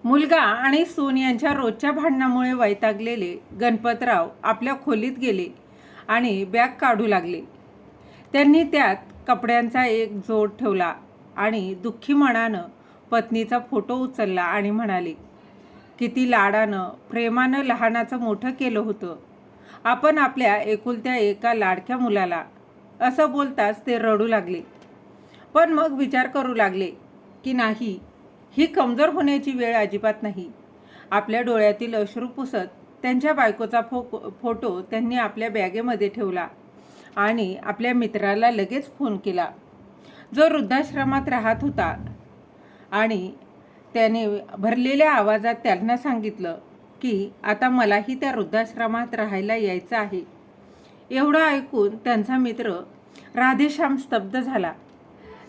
मुलगा आणि सून यांच्या रोजच्या भांडणामुळे वैतागलेले गणपतराव आपल्या खोलीत गेले आणि बॅग काढू लागले. त्यांनी त्यात कपड्यांचा एक जोड ठेवला आणि दुःखी मनानं पत्नीचा फोटो उचलला आणि म्हणाले, किती लाडानं प्रेमानं लहानाचं मोठं केलं होतं आपण आपल्या एकुलत्या एका लाडक्या मुलाला. असं बोलताच ते रडू लागले. पण मग विचार करू लागले की नाही, ही कमजोर होण्याची वेळ अजिबात नाही. आपल्या डोळ्यातील अश्रू पुसत त्यांच्या बायकोचा फोटो त्यांनी आपल्या बॅगेमध्ये ठेवला आणि आपल्या मित्राला लगेच फोन केला, जो वृद्धाश्रमात राहत होता, आणि त्याने भरलेल्या आवाजात त्यांना सांगितलं की आता मलाही त्या वृद्धाश्रमात राहायला यायचं आहे. एवढं ऐकून त्यांचा मित्र राधेश्याम स्तब्ध झाला.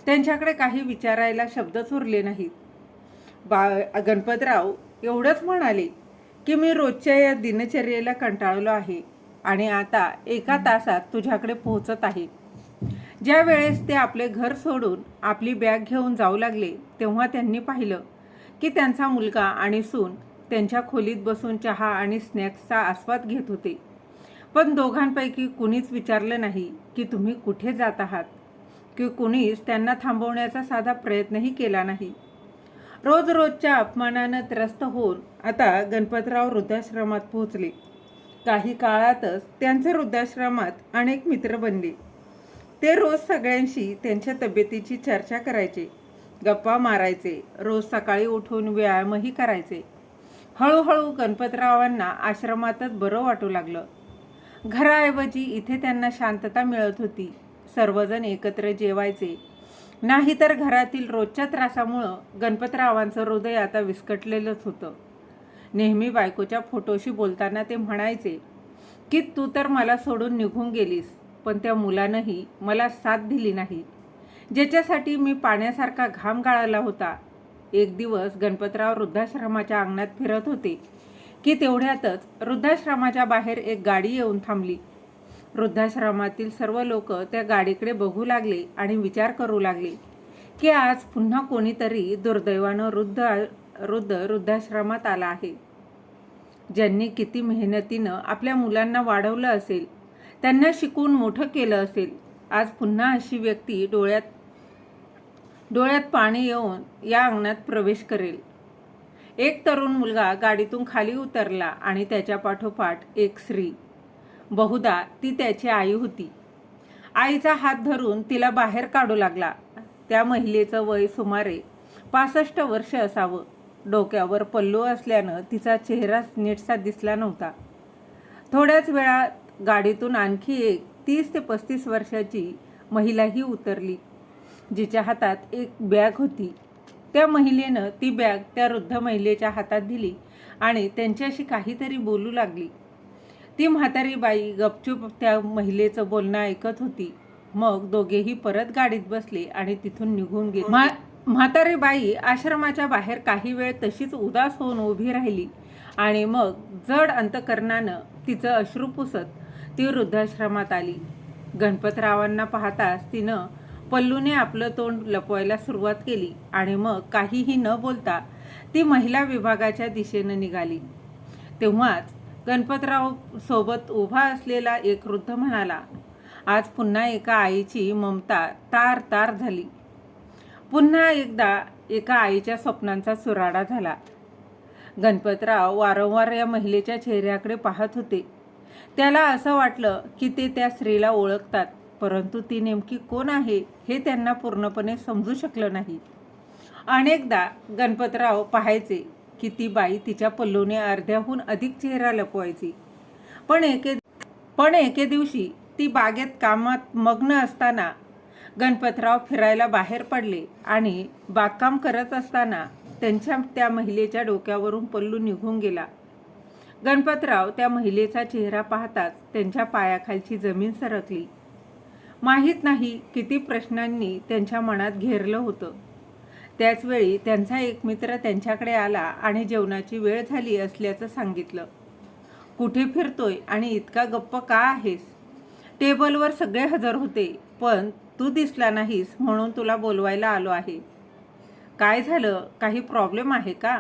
त्यांच्याकडे काही विचारायला शब्दच उरले नाहीत. गणपतराव एवढंच म्हणाले की मी रोजच्या या दिनचर्येला कंटाळलो आहे आणि आता 1 तासात तुझ्याकडे पोहोचत आहे. ज्या वेळेस ते आपले घर सोडून आपली बॅग घेऊन जाऊ लागले तेव्हा त्यांनी पाहिलं की त्यांचा मुलगा आणि सून त्यांच्या खोलीत बसून चहा आणि स्नॅक्सचा आस्वाद घेत होते. पण दोघांपैकी कुणीच विचारलं नाही की तुम्ही कुठे जात आहात, की कुणीच त्यांना थांबवण्याचा साधा प्रयत्नही केला नाही. रोज रोजच्या अपमानानं त्रस्त होऊन आता गणपतराव वृद्धाश्रमात पोहोचले. काही काळातच त्यांचे वृद्धाश्रमात अनेक मित्र बनले. ते रोज सगळ्यांशी त्यांच्या तब्येतीची चर्चा करायचे, गप्पा मारायचे, रोज सकाळी उठून व्यायामही करायचे. हळूहळू गणपतरावांना आश्रमातच बरं वाटू लागलं. घराऐवजी इथे त्यांना शांतता मिळत होती. सर्वजण एकत्र जेवायचे. नाहीतर घरातील रोजच्या त्रासामुळं गणपतरावांचं हृदय आता विस्कटलेलंच होतं. नेहमी बायकोच्या फोटोशी बोलताना ते म्हणायचे की तू तर मला सोडून निघून गेलीस, पण त्या मुलानंही मला साथ दिली नाही, ज्याच्यासाठी मी पाण्यासारखा घाम गाळला होता. एक दिवस गणपतराव वृद्धाश्रमाच्या अंगणात फिरत होते की तेवढ्यातच वृद्धाश्रमाच्या बाहेर एक गाडी येऊन थांबली. वृद्धाश्रमातील सर्व लोक त्या गाडीकडे बघू लागले आणि विचार करू लागले की आज पुन्हा कोणीतरी दुर्दैवानं वृद्धाश्रमात आला आहे. ज्यांनी किती मेहनतीनं आपल्या मुलांना वाढवलं असेल, त्यांना शिकवून मोठं केलं असेल, आज पुन्हा अशी व्यक्ती डोळ्यात पाणी येऊन या अंगणात प्रवेश करेल. एक तरुण मुलगा गाडीतून खाली उतरला आणि त्याच्या पाठोपाठ एक स्त्री, बहुधा ती त्याची आई होती, आईचा हात धरून तिला बाहेर काढू लागला. त्या महिलेचं वय सुमारे 65 वर्ष असावं. डोक्यावर पल्लू असल्यानं तिचा चेहरा नीटसा दिसला नव्हता. थोड्याच वेळात गाडीतून आणखी एक 30 ते 35 वर्षाची महिलाही उतरली, जिच्या हातात एक बॅग होती. त्या महिलेनं ती बॅग त्या वृद्ध महिलेच्या हातात दिली आणि त्यांच्याशी काहीतरी बोलू लागली. ती म्हातारी बाई गपचूप त्या महिलेचं बोलणं ऐकत होती. मग दोघेही परत गाडीत बसले आणि तिथून निघून गेले. म्हातारी बाई आश्रमाच्या बाहेर काही वेळ तशीच उदास होऊन उभी राहिली आणि मग जड अंतकरणानं तिचं अश्रू पुसत ती वृद्धाश्रमात आली. गणपतरावांना पाहताच तिनं पल्लूने आपलं तोंड लपवायला सुरुवात केली आणि मग काहीही न बोलता ती महिला विभागाच्या दिशेनं निघाली. तेव्हाच गणपतराव सोबत उभा असलेला एक वृद्ध म्हणाला, आज पुन्हा एका आईची ममता तार तार झाली. पुन्हा एकदा एका आईच्या स्वप्नांचा चुराडा झाला. गणपतराव वारंवार या महिलेच्या चेहऱ्याकडे पाहत होते. त्याला असं वाटलं की ते त्या स्त्रीला ओळखतात, परंतु ती नेमकी कोण आहे हे त्यांना पूर्णपणे समजू शकलं नाही. अनेकदा गणपतराव पाहायचे की ती बाई तिच्या पल्लूने अर्ध्याहून अधिक चेहरा लपवायची. पण एके दिवशी ती बागेत कामात मग्न असताना गणपतराव फिरायला बाहेर पडले आणि बागकाम करत असताना त्या महिलेच्या डोक्यावरून पल्लू निघून गेला. गणपतराव त्या महिलेचा चेहरा पाहताच त्यांच्या पायाखालची जमीन सरकली. माहीत नाही किती प्रश्नांनी त्यांच्या मनात घेरलं होतं. त्याचवेळी त्यांचा एक मित्र त्यांच्याकडे आला आणि जेवणाची वेळ झाली असल्याचं सांगितलं. कुठे फिरतोय आणि इतका गप्प का आहेस? टेबलवर सगळे हजर होते, पण तू दिसला नाहीस म्हणून तुला बोलवायला आलो आहे. काय झालं? काही प्रॉब्लेम आहे का?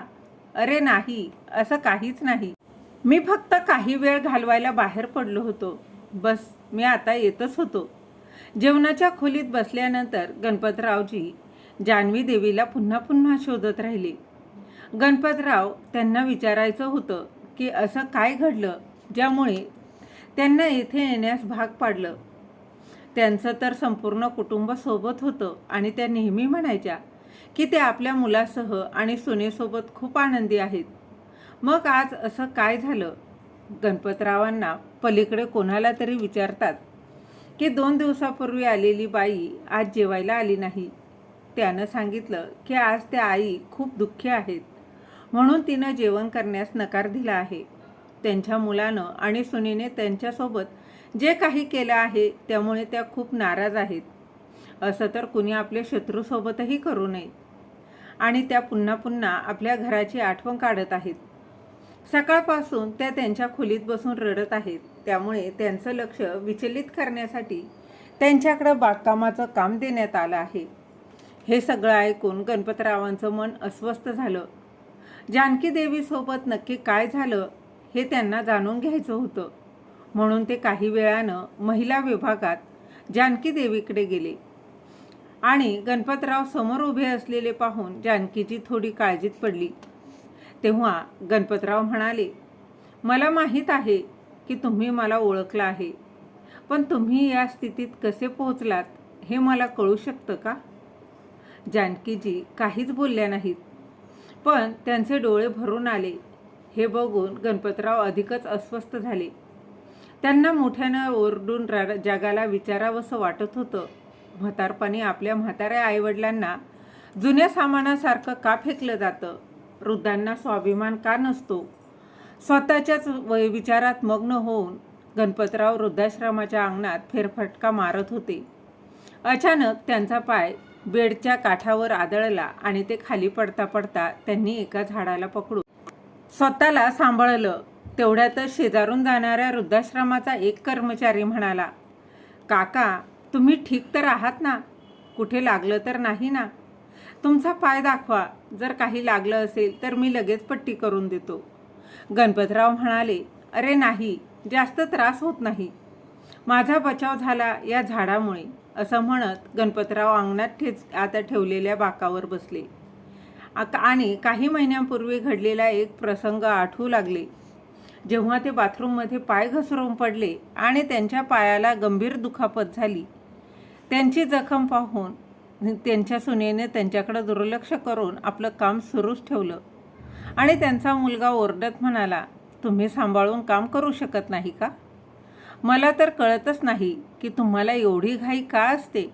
अरे नाही, असं काहीच नाही. मी फक्त काही वेळ घालवायला बाहेर पडलो होतो. बस, मी आता येतच होतो. जेवणाच्या खोलीत बसल्यानंतर गणपतरावजी जान्हवी देवीला पुन्हा पुन्हा शोधत राहिले. गणपतराव त्यांना विचारायचं होतं की असं काय घडलं ज्यामुळे त्यांना येथे येण्यास भाग पाडलं. त्यांचं तर संपूर्ण कुटुंब सोबत होतं आणि त्या नेहमी म्हणायच्या की ते आपल्या मुलासह आणि सुनेसोबत खूप आनंदी आहेत. मग आज असं काय झालं? गणपतरावांना पलीकडे कोणाला तरी विचारतात की 2 दिवसापूर्वी आलेली बाई आज जेवायला आली नाही. त्यानं सांगितलं की आज त्या आई खूप दुःखी आहेत म्हणून तिनं जेवण करण्यास नकार दिला आहे. त्यांच्या मुलानं आणि सुनेने त्यांच्यासोबत जे काही केलं आहे त्यामुळे त्या खूप नाराज आहेत. असं तर कुणी आपल्या शत्रूसोबतही करू नये. आणि त्या पुन्हा पुन्हा आपल्या घराची आठवण काढत आहेत. सकाळपासून त्या त्यांच्या खोलीत बसून रडत आहेत. त्यामुळे त्यांचं लक्ष विचलित करण्यासाठी त्यांच्याकडं बागकामाचं काम देण्यात आलं आहे. हे सगळं ऐकून गणपतरावांचं मन अस्वस्थ झालं. जानकी देवीसोबत नक्की काय झालं हे त्यांना जाणून घ्यायचं होतं. म्हणून ते काही वेळानं महिला विभागात जानकी देवीकडे गेले आणि गणपतराव समोर उभे असलेले पाहून जानकीची थोडी काळजीत पडली. तेव्हा गणपतराव म्हणाले, मला माहीत आहे की तुम्ही मला ओळखलं आहे, पण तुम्ही या स्थितीत कसे पोहोचलात हे मला कळू शकतं का? जानकीजी काहीच बोलल्या नाहीत, पण त्यांचे डोळे भरून आले. हे बघून गणपतराव अधिकच अस्वस्थ झाले. त्यांना मोठ्यानं ओरडून जगाला विचारावंसं वाटत होतं, म्हातारपणी आपल्या म्हाताऱ्या आईवडिलांना जुन्या सामानासारखं का फेकलं जातं? वृद्धांना स्वाभिमान का नसतो? स्वतःच्याच विचारात मग्न होऊन गणपतराव वृद्धाश्रमाच्या अंगणात फेरफटका मारत होते. अचानक त्यांचा पाय बेडच्या काठावर आदळला आणि ते खाली पडता पडता त्यांनी एका झाडाला पकडून स्वतःला सांभाळलं. तेवढ्यातच शेजारून जाणाऱ्या वृद्धाश्रमाचा एक कर्मचारी म्हणाला, काका, तुम्ही ठीक तर आहात ना? कुठे लागलं तर नाही ना? तुमचा पाय दाखवा. जर काही लागलं असेल तर मी लगेच पट्टी करून देतो. गणपतराव म्हणाले, अरे नाही, जास्त त्रास होत नाही. माझा बचाव झाला या झाडामुळे. असं म्हणत गणपतराव अंगणात आता ठेवलेल्या बाकावर बसले आणि काही महिन्यांपूर्वी घडलेला एक प्रसंग आठवू लागले. जेव्हा ते बाथरूममध्ये पाय घसरून पडले आणि त्यांच्या पायाला गंभीर दुखापत झाली. त्यांची जखम पाहून त्यांच्या सुनेने त्यांच्याकडे दुर्लक्ष करून आपलं काम सुरूच ठेवलं आणि त्यांचा मुलगा ओरडत म्हणाला, तुम्ही सांभाळून काम करू शकत नाही का? मला तर कळतच नाही की तुम्हाला एवढी घाई का असते.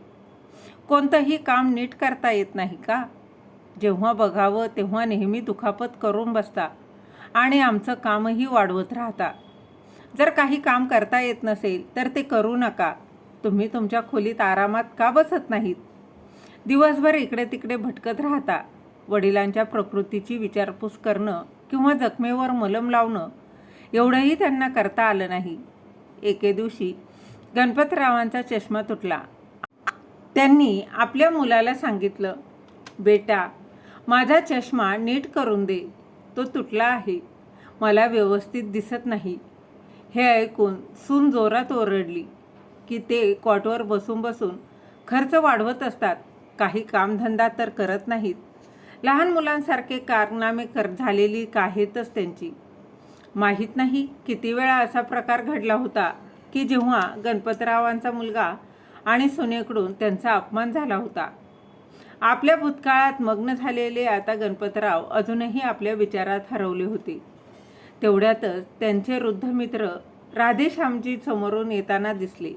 कोणतंही काम नीट करता येत नाही का? जेव्हा बघावं तेव्हा नेहमी दुखापत करून बसता आणि आमचं कामही वाढवत राहता. जर काही काम करता येत नसेल तर ते करू नका. तुम्ही तुमच्या खोलीत आरामात का बसत नाहीत? दिवसभर इकडे तिकडे भटकत राहता. वडिलांच्या प्रकृतीची विचारपूस करणं किंवा जखमेवर मलम लावणं एवढंही त्यांना करता आलं नाही. एके दिवशी गणपतरावांचा चष्मा तुटला. त्यांनी आपल्या मुलाला सांगितलं, बेटा, माझा चष्मा नीट करून दे. तो तुटला आहे. मला व्यवस्थित दिसत नाही. हे ऐकून सून जोरात ओरडली की ते कॉटवर बसून बसून खर्च वाढवत असतात. काही कामधंदा तर करत नाहीत. लहान मुलांसारखे कारनामे झालेली काहेतच त्यांची. माहीत नाही किती वेळा असा प्रकार घडला होता की जेव्हा गणपतरावांचा मुलगा आणि सुनेकडून त्यांचा अपमान झाला होता. आपल्या भूतकाळात मग्न झालेले आता गणपतराव अजूनही आपल्या विचारात हरवले होते. तेवढ्यातच त्यांचे वृद्ध मित्र राधेश्यामजी समोरून येताना दिसले.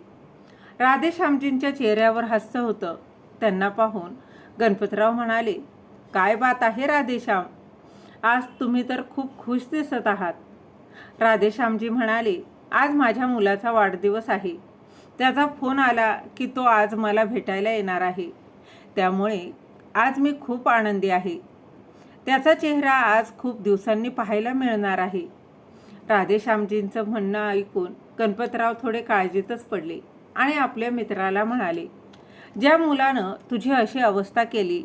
राधेश्यामजींच्या चेहऱ्यावर हास्य होतं. त्यांना पाहून गणपतराव म्हणाले, काय बात आहे राधेश्याम, आज तुम्ही तर खूप खुश दिसत आहात. राधेश्यामजी म्हणाले, आज माझ्या मुलाचा वाढदिवस आहे. त्याचा फोन आला की तो आज मला भेटायला येणार आहे. त्यामुळे आज मी खूप आनंदी आहे. त्याचा चेहरा आज खूप दिवसांनी पाहायला मिळणार आहे. राधेश्यामजींचं म्हणणं ऐकून गणपतराव थोडे काळजीतच पडले आणि आपल्या मित्राला म्हणाले, ज्या मुलानं तुझी अशी अवस्था केली,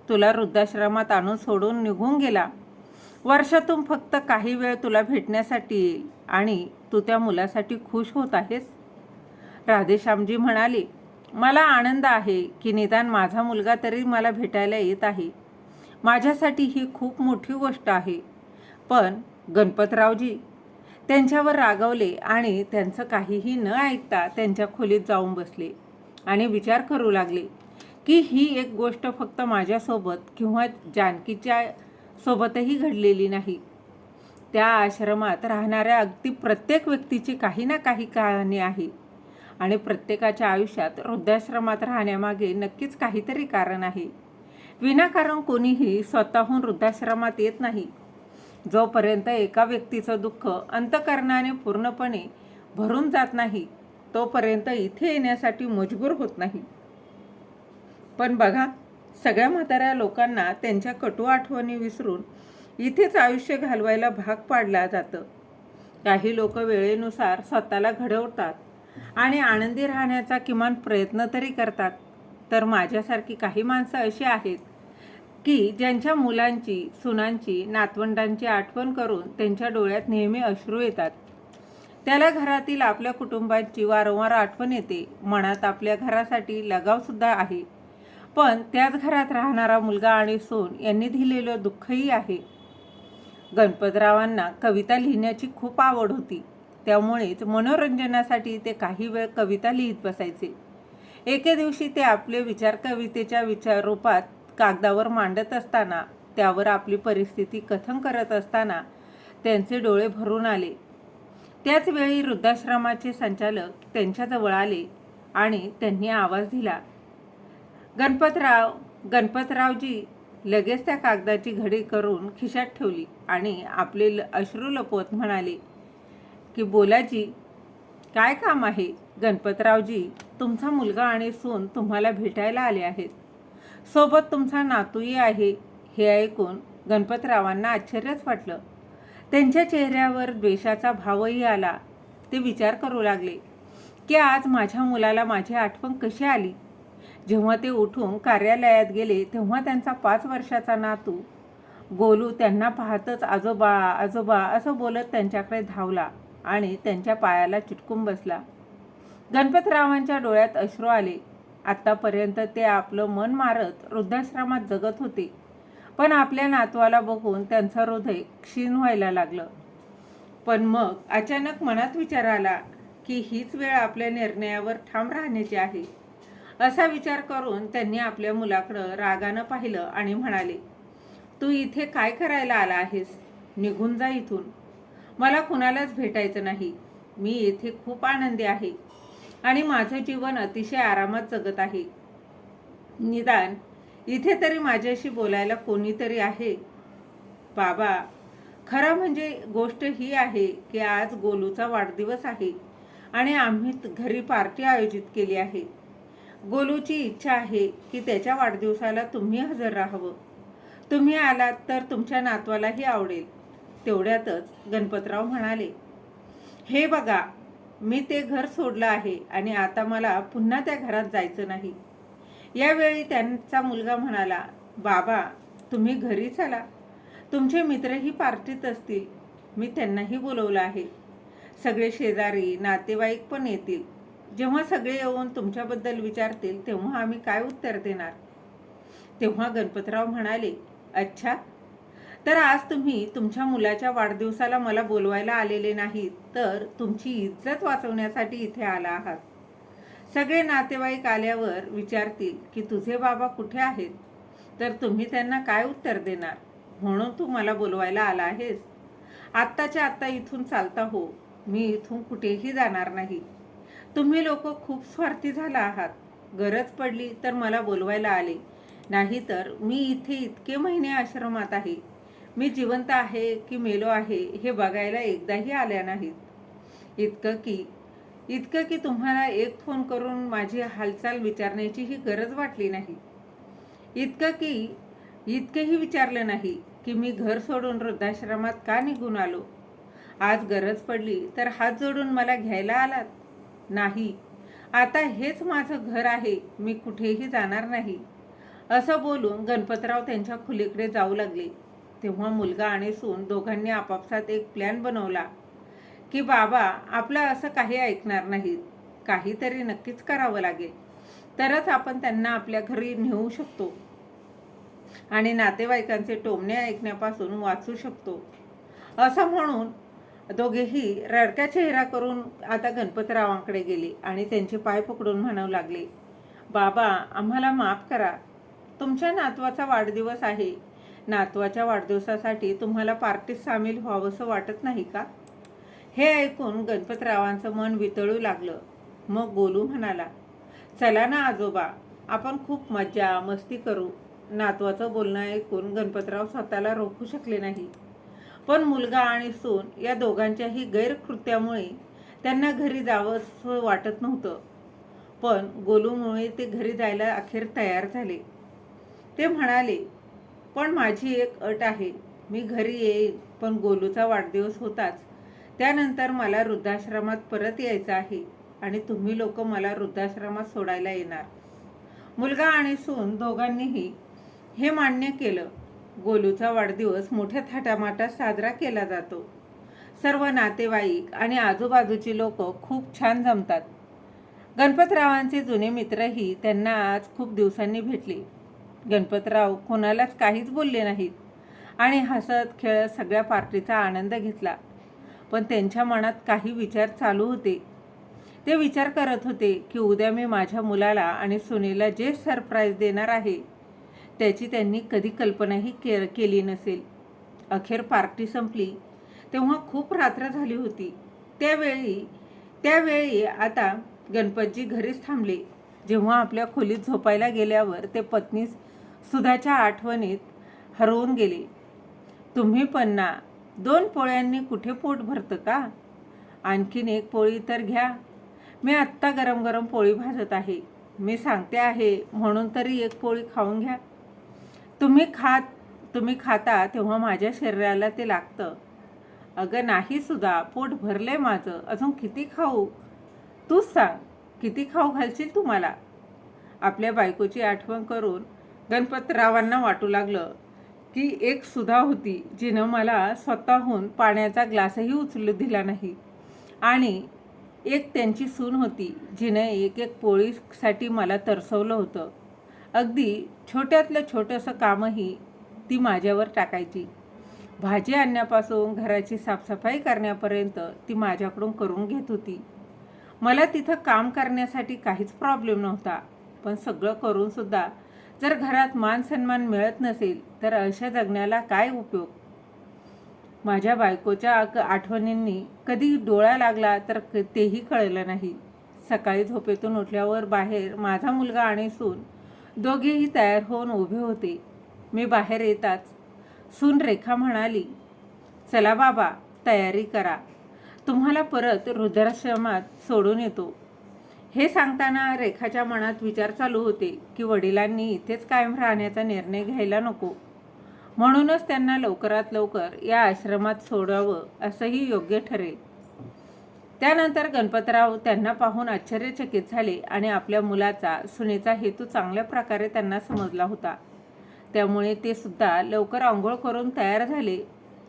तुला वृद्धाश्रमात आणून सोडून निघून गेला, वर्षातून फक्त काही वेळ तुला भेटण्यासाठी येईल आणि तू त्या मुलासाठी खुश होत आहेस? राधेश्यामजी म्हणाले, मला आनंद आहे की निदान माझा मुलगा तरी मला भेटायला येत आहे. माझ्यासाठी ही खूप मोठी गोष्ट आहे. पण गणपतरावजी त्यांच्यावर रागावले आणि त्यांचं काहीही न ऐकता त्यांच्या खोलीत जाऊन बसले आणि विचार करू लागले की ही एक गोष्ट फक्त माझ्यासोबत किंवा जानकीच्या सोबतही घडलेली नाही. त्या आश्रमात राहणाऱ्या अगदी प्रत्येक व्यक्तीची काही ना काही कहाणी आहे आणि प्रत्येकाच्या आयुष्यात वृद्धाश्रमात राहण्यामागे नक्कीच काहीतरी कारण आहे. विनाकारण कोणीही स्वतःहून वृद्धाश्रमात येत नाही. जोपर्यंत एका व्यक्तीचं दुःख अंतःकरणाने पूर्णपणे भरून जात नाही तोपर्यंत इथे येण्यासाठी मजबूर होत नाही. पण बघा, सगळ्या म्हाताऱ्या लोकांना त्यांच्या कटू आठवणी विसरून इथेच आयुष्य घालवायला भाग पाडलं जातं. काही लोक वेळेनुसार स्वतःला घडवतात आणि आनंदी राहण्याचा किमान प्रयत्न तरी करतात. तर माझ्यासारखी काही माणसं अशी आहेत की ज्यांच्या मुलांची, सुनांची, नातवंडांची आठवण करून त्यांच्या डोळ्यात नेहमी अश्रू येतात. त्याला घरातील आपल्या कुटुंबाची वारंवार आठवण येते. मनात आपल्या घरासाठी लगावसुद्धा आहे. पण त्याच घरात राहणारा मुलगा आणि सून यांनी दिलेलं दुःखही आहे. गणपतरावांना कविता लिहिण्याची खूप आवड होती. त्यामुळेच मनोरंजनासाठी ते काही वेळ कविता लिहित बसायचे. एके दिवशी ते आपले विचार कवितेच्या रूपात कागदावर मांडत असताना, त्यावर आपली परिस्थिती कथन करत असताना त्यांचे डोळे भरून आले. त्याच वेळी वृद्धाश्रमाचे संचालक त्यांच्याजवळ आले आणि त्यांनी आवाज दिला, गणपतरावजी लगेच त्या कागदाची घडी करून खिशात ठेवली आणि आपले अश्रू लपवत म्हणाले की बोलाजी, काय काम आहे? गणपतरावजी, तुमचा मुलगा आणि सून तुम्हाला भेटायला आले आहेत. सोबत तुमचा नातूही आहे. हे ऐकून गणपतरावांना आश्चर्यच वाटलं. त्यांच्या चेहऱ्यावर द्वेषाचा भावही आला. ते विचार करू लागले की आज माझ्या मुलाला माझी आठवण कशी आली. जेव्हा ते उठून कार्यालयात गेले तेव्हा त्यांचा 5 वर्षाचा नातू गोलू त्यांना पाहतच आजोबा आजोबा असं बोलत त्यांच्याकडे धावला आणि त्यांच्या पायाला चिटकून बसला. गणपतरावांच्या डोळ्यात अश्रू आले. आत्तापर्यंत ते आपलं मन मारत वृद्धाश्रमात जगत होते, पण आपल्या नातवाला बघून त्यांचं हृदय क्षीण व्हायला लागलं. पण मग अचानक मनात विचार आला की हीच वेळ आपल्या निर्णयावर ठाम राहण्याची आहे. असा विचार करून त्यांनी आपल्या मुलाकडं रागानं पाहिलं आणि म्हणाले, तू इथे काय करायला आला आहेस? निघून जा इथून. मला कुणालाच भेटायचं नाही. मी येथे खूप आनंदी आहे आणि माझं जीवन अतिशय आरामात जगत आहे. निदान इथे तरी माझ्याशी बोलायला कोणीतरी आहे. बाबा, खरं म्हणजे गोष्ट ही आहे की आज गोलूचा वाढदिवस आहे आणि आम्ही घरी पार्टी आयोजित केली आहे. गोलूची इच्छा आहे की त्याच्या वाढदिवसाला तुम्ही हजर राहावं. तुम्ही आलात तर तुमच्या नातवालाही आवडेल. तेवढ्यातच गणपतराव म्हणाले, हे बघा, मी ते घर सोडलं आहे आणि आता मला पुन्हा त्या घरात जायचं नाही. यावेळी त्यांचा मुलगा म्हणाला, बाबा, तुम्ही घरी चला. तुमचे मित्रही पार्टीत असतील. मी त्यांनाही बोलवलं आहे. सगळे शेजारी नातेवाईक पण येतील. जेव्हा सगळे येऊन तुमच्याबद्दल विचारतील तेव्हा आम्ही काय उत्तर देणार? तेव्हा गणपतराव म्हणाले, अच्छा, तर आज तुम्ही तुमच्या मुलाच्या वाढदिवसाला मला बोलवायला आलेले नाहीत, तर तुमची इज्जत वाचवण्यासाठी इथे आला आहात. सगळे नातेवाईक आल्यावर विचारतील की तुझे बाबा कुठे आहेत, तर तुम्ही त्यांना काय उत्तर देणार? म्हणून तू मला बोलवायला आला आहेस? आत्ताच्या आत्ता इथून चालता हो. मी इथून कुठेही जाणार नाही. तुम्ही लोक खूप स्वार्थी झाला आहात. गरज पडली तर मला बोलवायला आले, नाही तर मी इथे इतके महिने आश्रमात आहे. मी जिवंत आहे की मेलो आहे हे बघायला एकदाही आल्या नाहीत. इतकं की तुम्हाला एक फोन करून माझी हालचाल विचारण्याचीही गरज वाटली नाही. इतकंही विचारलं नाही की मी घर सोडून वृद्धाश्रमात का निघून आलो. आज गरज पडली तर हात जोडून मला घ्यायला आलात? नाही, आता हेच माझं घर आहे. मी कुठेही जाणार नाही. असं बोलून गणपतराव त्यांच्या खोलीकडे जाऊ लागले. तेव्हा मुलगा आणि सून दोघांनी आपापसात एक प्लॅन बनवला की बाबा आपलं असं काही ऐकणार नाहीत, काहीतरी नक्कीच करावं लागेल, तरच आपण त्यांना आपल्या घरी नेऊ शकतो आणि नातेवाईकांचे टोमणे ऐकण्यापासून वाचू शकतो. असं म्हणून दोघेही रडक्या चेहरा करून आता गणपतरावांकडे गेले आणि त्यांचे पाय पकडून म्हणू लागले, बाबा आम्हाला माफ करा, तुमच्या नातवाचा वाढदिवस आहे. नातवाच्या वाढदिवसासाठी तुम्हाला पार्टीत सामील व्हावंसं वाटत नाही का? हे ऐकून गणपतरावांचं मन वितळू लागलं. मग गोलू म्हणाला, चला ना आजोबा, आपण खूप मज्जा मस्ती करू. नातवाचं बोलणं ऐकून गणपतराव स्वतःला रोखू शकले नाही. पण मुलगा आणि सून या दोघांच्याही गैरकृत्यामुळे त्यांना घरी जावंसं वाटत नव्हतं. पण गोलूमुळे ते घरी जायला अखेर तयार झाले. ते म्हणाले, पण माझी एक अट आहे, मी घरी येईल, पण गोलूचा वाढदिवस होताच त्यानंतर मला वृद्धाश्रमात परत यायचं आहे आणि तुम्ही लोक मला वृद्धाश्रमात सोडायला येणार. मुलगा आणि सून दोघांनीही हे मान्य केलं. गोलूचा वाढदिवस मोठ्या थाटामाटात साजरा केला जातो. सर्व नातेवाईक आणि आजूबाजूची लोक खूप छान जमतात. गणपतरावांचे जुने मित्रही त्यांना आज खूप दिवसांनी भेटले. गणपतराव कोणालाच काहीच बोलले नाहीत आणि हसत खेळत सगळ्या पार्टीचा आनंद घेतला. पण त्यांच्या मनात काही विचार चालू होते. ते विचार करत होते की उद्या मी माझ्या मुलाला आणि सुनेला जे सरप्राईज देणार आहे त्याची त्यांनी कधी कल्पनाही केली नसेल. अखेर पार्टी संपली तेव्हा खूप रात्र झाली होती. त्यावेळी आता गणपतजी घरीच थांबले. जेव्हा आपल्या खोलीत झोपायला गेल्यावर ते पत्नी सुधाच्या आठवणीत हरवून गेले. तुम्ही पण ना, 2 पोळ्यांनी कुठे पोट भरतं का? आणखीन एक पोळी तर घ्या. मी आत्ता गरम गरम पोळी भाजत आहे. मी सांगते आहे म्हणून तरी एक पोळी खाऊन घ्या. तुम्ही खाता तेव्हा माझ्या शरीराला ते लागतं. अगं नाही सुद्धा, पोट भरलंय माझं, अजून किती खाऊ? तूच सांग, किती खाऊ घालशील तू मला? आपल्या बायकोची आठवण करून गणपतरावांना वाटू लागलं की एक सुधा होती जिनं मला स्वतःहून पाण्याचा ग्लासही उचलू दिला नाही, आणि एक त्यांची सून होती जिनं एक एक पोळीसाठी मला तरसवलं होतं. अगदी छोट्यातलं छोटंसं कामही ती माझ्यावर टाकायची. भाजी आणण्यापासून घराची साफसफाई करण्यापर्यंत ती माझ्याकडून करून घेत होती. मला तिथं काम करण्यासाठी काहीच प्रॉब्लेम नव्हता. पण सगळं करूनसुद्धा जर घरात मान सन्मान मिळत नसेल तर अशा जगण्याला काय उपयोग? माझ्या बायकोच्या आठवणींनी कधी डोळा लागला तर तेही कळलं नाही. सकाळी झोपेतून उठल्यावर बाहेर माझा मुलगा आणि सून दोघेही तयार होऊन उभे होते. मी बाहेर येताच सून रेखा म्हणाली, चला बाबा तयारी करा, तुम्हाला परत वृद्धाश्रमात सोडून येतो. हे सांगताना रेखाच्या मनात विचार चालू होते की वडिलांनी इथेच कायम राहण्याचा निर्णय घ्यायला नको, म्हणूनच त्यांना लवकरात लवकर या आश्रमात सोडावं असंही योग्य ठरेल. त्यानंतर गणपतराव त्यांना पाहून आश्चर्यचकित झाले आणि आपल्या मुलाचा सुनेचा हेतू चांगल्या प्रकारे त्यांना समजला होता. त्यामुळे ते सुद्धा लवकर आंघोळ करून तयार झाले.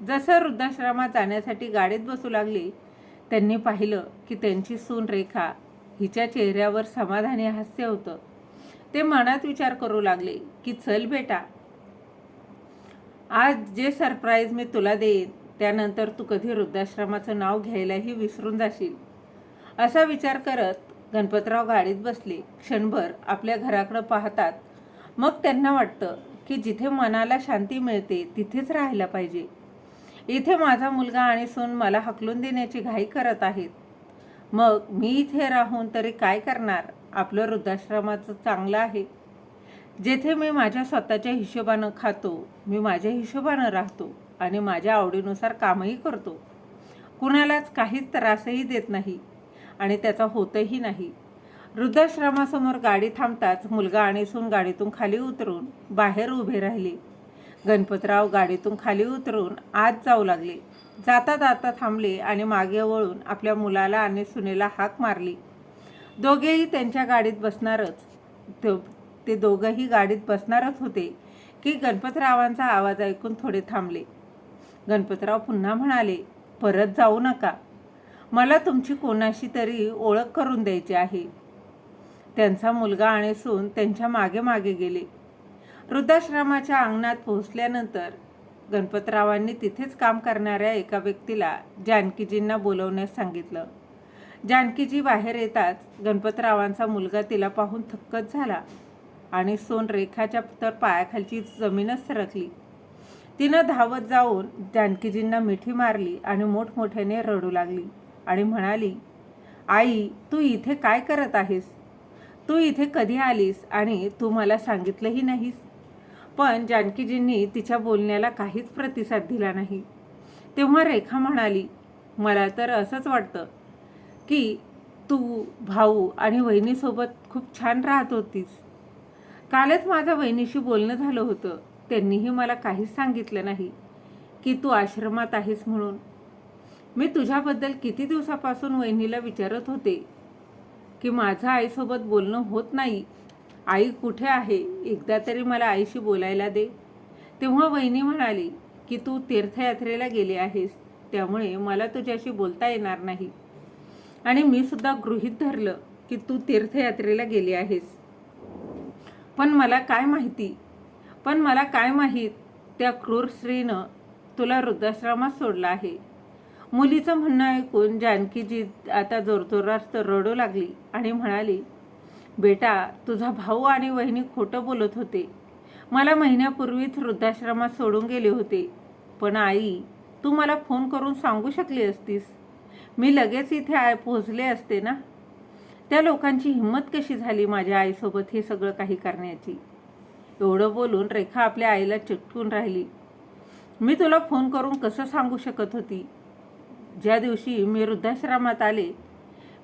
जसं वृद्धाश्रमात जाण्यासाठी गाडीत बसू लागले त्यांनी पाहिलं की त्यांची सून रेखा हिच्या चेहऱ्यावर समाधानी हास्य होतं. ते मनात विचार करू लागले की चल बेटा, आज जे सरप्राईज मी तुला देईन त्यानंतर तू कधी वृद्धाश्रमाचं नाव घ्यायलाही विसरून जाशील. असा विचार करत गणपतराव गाडीत बसले. क्षणभर आपल्या घराकडे पाहतात. मग त्यांना वाटतं की जिथे मनाला शांती मिळते तिथेच राहायला पाहिजे. इथे माझा मुलगा आणि सून मला हकलून देण्याची घाई करत आहेत. मग मी इथे राहून तरी काय करणार? आपलं वृद्धाश्रमाचं चांगलं आहे, जेथे मी माझ्या स्वतःच्या हिशोबानं खातो, मी माझ्या हिशोबानं राहतो आणि माझ्या आवडीनुसार कामही करतो. कुणालाच काहीच त्रासही देत नाही आणि त्याचा होतही नाही. वृद्धाश्रमासमोर गाडी थांबताच मुलगा आणि सून गाडीतून खाली उतरून बाहेर उभे राहिले. गणपतराव गाडीतून खाली उतरून आत जाऊ लागले. जाता जाता थांबले आणि मागे वळून आपल्या मुलाला आणि सुनेला हाक मारली. दोघेही त्यांच्या गाडीत बसणारच ते दोघंही गाडीत बसणारच होते की गणपतरावांचा आवाज ऐकून थोडे थांबले. गणपतराव पुन्हा म्हणाले, परत जाऊ नका. मला तुमची कोणाशी तरी ओळख करून द्यायची आहे. त्यांचा मुलगा आणि सून त्यांच्या मागे मागे गेले. वृद्धाश्रमाच्या अंगणात पोहोचल्यानंतर गणपतरावांनी तिथेच काम करणाऱ्या एका व्यक्तीला जानकीजींना बोलवण्यास सांगितलं. जानकीजी बाहेर येताच गणपतरावांचा मुलगा तिला पाहून थक्कच झाला आणि सोन रेखाच्या तर पायाखालची जमीनच सरकली. तिनं धावत जाऊन जानकीजींना मिठी मारली आणि मोठमोठ्याने रडू लागली आणि म्हणाली, आई, तू इथे काय करत आहेस? तू इथे कधी आलीस आणि तू मला सांगितलंही नाहीस. पण जानकीजींनी तिच्या बोलण्याला काहीच प्रतिसाद दिला नाही. तेव्हा रेखा म्हणाली, मला तर असंच वाटतं की तू भाऊ आणि वहिनीसोबत खूप छान राहत होतीस. कालच माझं वहिनीशी बोलणं झालं होतं. त्यांनीही मला काहीच सांगितलं नाही की तू आश्रमात आहेस म्हणून. मी तुझ्याबद्दल किती दिवसापासून वहिनीला विचारत होते की माझं आईसोबत बोलणं होत नाही. आई कुठे आहे? एकदा तरी मला आईशी बोलायला दे. तेव्हा वहिनी म्हणाली की तू तीर्थयात्रेला गेली आहेस, त्यामुळे मला तुझ्याशी बोलता येणार नाही. आणि मी सुद्धा गृहीत धरलं की तू तीर्थयात्रेला गेली आहेस. पण मला काय माहीत त्या क्रूर स्त्रीनं तुला वृद्धाश्रमात सोडलं आहे. मुलीचं म्हणणं ऐकून जानकीजी आता जोरजोरात रडू लागली आणि म्हणाली, बेटा, तुझा भाऊ आणि वहिनी खोटं बोलत होते. मला महिन्यापूर्वीच वृद्धाश्रमात सोडून गेले होते. पण आई, तू मला फोन करून सांगू शकली असतीस. मी लगेच इथे पोहोचले असते ना. त्या लोकांची हिंमत कशी झाली माझ्या आईसोबत हे सगळं काही करण्याची? एवढं बोलून रेखा आपल्या आईला चिटकून राहिली. मी तुला फोन करून कसं सांगू शकत होती? ज्या दिवशी मी वृद्धाश्रमात आले,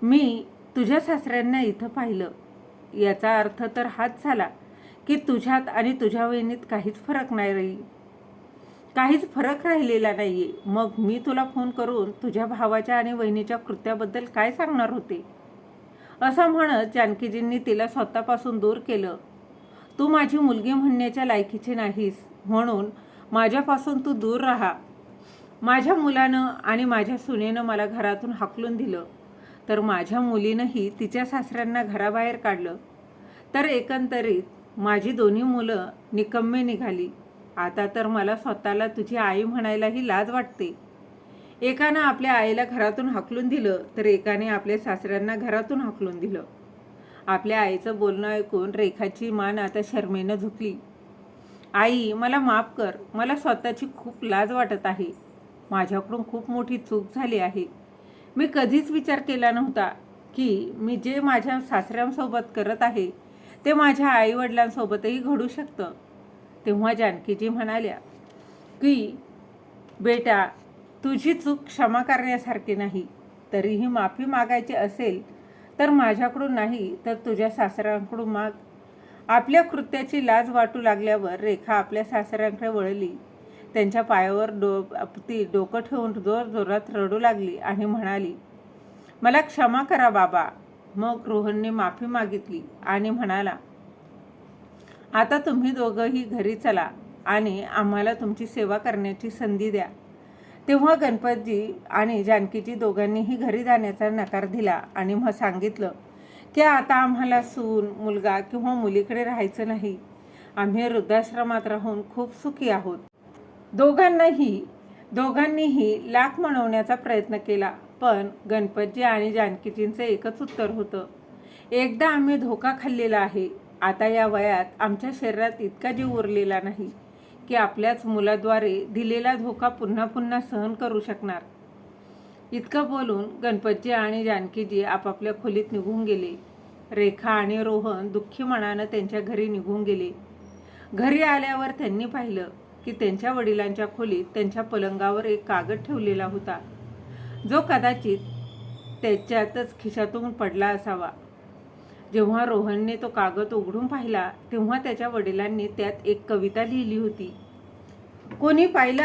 मी तुझ्या सासऱ्यांना इथं पाहिलं. याचा अर्थ तर हाच झाला की तुझ्यात आणि तुझ्या वहिनीत काहीच फरक राहिलेला नाहीये. मग मी तुला फोन करून तुझ्या भावाच्या आणि वहिनीच्या कृत्याबद्दल काय सांगणार होते? असं म्हणत जानकीजींनी तिला स्वतःपासून दूर केलं. तू माझी मुलगी म्हणण्याच्या लायकीची नाहीस, म्हणून माझ्यापासून तू दूर राहा. माझ्या मुलानं आणि माझ्या सुनेनं मला घरातून हाकलून दिलं, तर माझ्या मुलीनंही तिच्या सासऱ्यांना घराबाहेर काढलं. तर एकंदरीत माझी दोन्ही मुलं निकम्मे निघाली. आता तर मला स्वतःला तुझी आई म्हणायलाही लाज वाटते. एकानं आपल्या आईला घरातून हाकलून दिलं, तर एकाने आपल्या सासऱ्यांना घरातून हाकलून दिलं. आपल्या आईचं बोलणं ऐकून रेखाची मान आता शरमेनं झुकली. आई, मला माफ कर. मला स्वतःची खूप लाज वाटत आहे. माझ्याकडून खूप मोठी चूक झाली आहे. मी कधीच विचार केला नव्हता की मी जे माझ्या सासऱ्यांसोबत करत आहे ते माझ्या आईवडिलांसोबतही घडू शकतं. तेव्हा जानकीजी म्हणाल्या की बेटा, तुझी चूक क्षमा करण्यासारखी नाही. तरीही माफी मागायची असेल तर माझ्याकडून नाही तर तुझ्या सासऱ्यांकडून माग. आपल्या कृत्याची लाज वाटू लागल्यावर रेखा आपल्या सासऱ्यांकडे वळली. त्यांच्या पायावर ती डोकं ठेवून जोरजोरात रडू लागली आणि म्हणाली, मला क्षमा करा बाबा. मग रोहनने माफी मागितली आणि म्हणाला, आता तुम्ही दोघंही घरी चला आणि आम्हाला तुमची सेवा करण्याची संधी द्या. तेव्हा गणपतजी आणि जानकीजी दोघांनीही घरी जाण्याचा नकार दिला आणि मग सांगितलं की आता आम्हाला सून, मुलगा किंवा मुलीकडे राहायचं नाही. आम्ही वृद्धाश्रमात राहून खूप सुखी आहोत. दोघांनीही लाख म्हणवण्याचा प्रयत्न केला, पण गणपतजी आणि जानकीजींचं एकच उत्तर होतं, एकदा आम्ही धोका खाल्लेला आहे. आता या वयात आमच्या शरीरात इतका जीव उरलेला नाही की आपल्याच मुलाद्वारे दिलेला धोका पुन्हा पुन्हा सहन करू शकणार. इतकं बोलून गणपतजी आणि जानकीजी आपापल्या खोलीत निघून गेले. रेखा आणि रोहन दुःखी मनानं त्यांच्या घरी निघून गेले. घरी आल्यावर त्यांनी पाहिलं की त्यांच्या वडिलांच्या खोलीत त्यांच्या पलंगावर एक कागद ठेवलेला होता, जो कदाचित त्याच्यातच खिशातून पडला असावा. जेव्हा रोहनने तो कागद उघडून पाहिला तेव्हा त्याच्या वडिलांनी त्यात एक कविता लिहिली होती. कोणी पाहिलं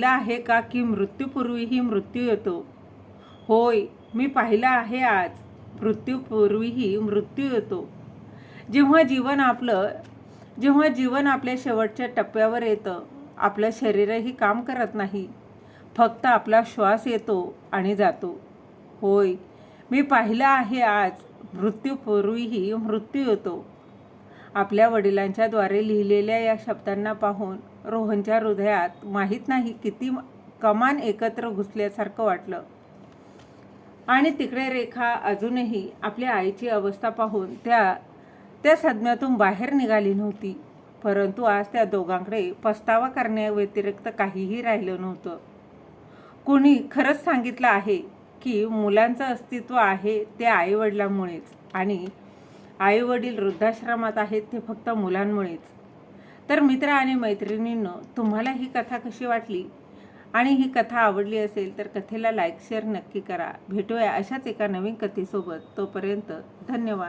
आहे का की मृत्यूपूर्वीही मृत्यू येतो? होय, मी पाहिलं आहे आज. मृत्यूपूर्वीही मृत्यू येतो. जेव्हा जीवन आपलं जेव्हा जीवन आपल्या शेवटच्या टप्प्यावर येतं, आपलं शरीरही काम करत नाही, फक्त आपला श्वास येतो आणि जातो. होय, मी पाहिलं आहे आज मृत्यूपूर्वीही मृत्यू येतो. आपल्या वडिलांच्या द्वारे लिहिलेल्या या शब्दांना पाहून रोहनच्या हृदयात माहीत नाही किती कमान एकत्र घुसल्यासारखं वाटलं. आणि तिकडे रेखा अजूनही आपल्या आईची अवस्था पाहून त्या सदम्यातून बाहेर निघाली नव्हती. परंतु आज त्या दोघांकडे पस्तावा करण्याव्यतिरिक्त काहीही राहिलं नव्हतं. कोणी खरंच सांगितलं आहे की मुलांचं अस्तित्व आहे ते आईवडिलांमुळेच, आणि आईवडील वृद्धाश्रमात आहेत ते फक्त मुलांमुळेच. तर मित्र आणि मैत्रिणींनो, तुम्हाला ही कथा कशी वाटली? आणि ही कथा आवडली असेल तर कथेला लाईक शेअर नक्की करा. भेटूया अशाच एका नवीन कथेसोबत. तोपर्यंत धन्यवाद.